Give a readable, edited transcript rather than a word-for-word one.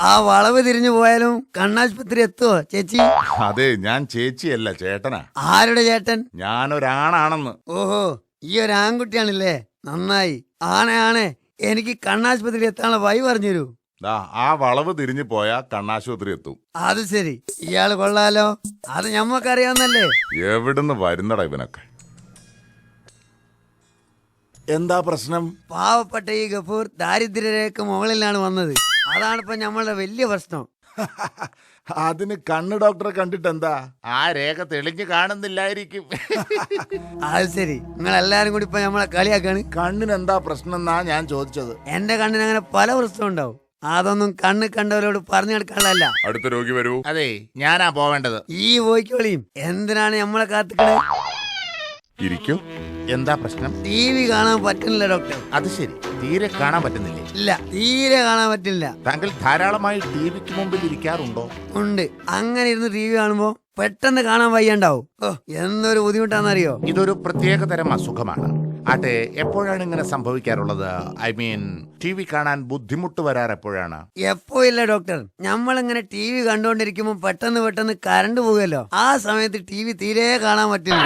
ആ വളവ് തിരിഞ്ഞു പോയാലും കണ്ണാശുപത്രി എത്തുവോ ചേച്ചി? അതെ, ഞാൻ ചേച്ചിയല്ല ചേട്ടനാ. ആരുടെ ചേട്ടൻ? ഞാനൊരാണാണെന്ന്. ഓഹോ, ഈ ഒരു ആൺകുട്ടിയാണല്ലേ, നന്നായി. ആണേ എനിക്ക് കണ്ണാശുപത്രി എത്താനുള്ള വഴി പറഞ്ഞുതരൂ. ആ വളവ് തിരിഞ്ഞു പോയാ കണ്ണാശുപത്രി എത്തും. അത് ശരി, ഇയാള് കൊള്ളാലോ. അത് ഞമ്മക്കറിയാവുന്നല്ലേ. എവിടുന്ന് വരുന്നടാ ഇവനൊക്കെ? എന്താ പ്രശ്നം? പാവപ്പെട്ട ഈ ഗഫൂർ ദാരിദ്ര്യരേഖ മുകളിലാണ് വന്നത്. അതാണിപ്പോ നമ്മളുടെ വലിയ പ്രശ്നം. അതിന് കണ്ണ് ഡോക്ടറെ കണ്ടിട്ട് എന്താ? ആ രേഖ തെളിഞ്ഞു കാണുന്നില്ലായിരിക്കും. അത് ശരി, നിങ്ങൾ എല്ലാരും കൂടി ഇപ്പൊ നമ്മളെ കളിയാക്കാണ്. കണ്ണിന് എന്താ പ്രശ്നം എന്നാ ഞാൻ ചോദിച്ചത്. എന്റെ കണ്ണിന് അങ്ങനെ പല പ്രശ്നം ഉണ്ടാവും. അതൊന്നും കണ്ണ് കണ്ടവരോട് പറഞ്ഞു കൊടുക്കാനല്ല. അടുത്ത രോഗി വരൂ. അതെ, ഞാനാ പോവേണ്ടത്. ഈ പോയിക്കോളിയും. എന്തിനാണ് നമ്മളെ കാത്തിക്കണേ? ഇരിക്കൂ. എന്താ പ്രശ്നം? TV കാണാൻ പറ്റുന്നില്ല ഡോക്ടർ. അത് ശരി, തീരെ കാണാൻ പറ്റുന്നില്ലേ? ഇല്ല, തീരെ കാണാൻ പറ്റില്ല. താങ്കൾ ധാരാളമായി ടിവിക്ക് മുമ്പിൽ ഇരിക്കാറുണ്ടോ? ഉണ്ട്. അങ്ങനെ ഇരുന്ന് TV കാണുമ്പോ പെട്ടെന്ന് കാണാൻ വയ്യണ്ടാവും. ഓ, എന്തൊരു ബുദ്ധിമുട്ടാന്നറിയോ? ഇതൊരു പ്രത്യേക തരം അസുഖമാണ്. ആട്ടെ, എപ്പോഴാണ് ഇങ്ങനെ സംഭവിക്കാറുള്ളത്? ഐ മീൻ, ടിവി കാണാൻ ബുദ്ധിമുട്ട് വരാറ് എപ്പോഴാണ്? എപ്പോ ഇല്ല ഡോക്ടർ. നമ്മളിങ്ങനെ TV കണ്ടോണ്ടിരിക്കുമ്പോ പെട്ടെന്ന് കറണ്ട് പോകുമല്ലോ. ആ സമയത്ത് TV തീരെ കാണാൻ പറ്റില്ല.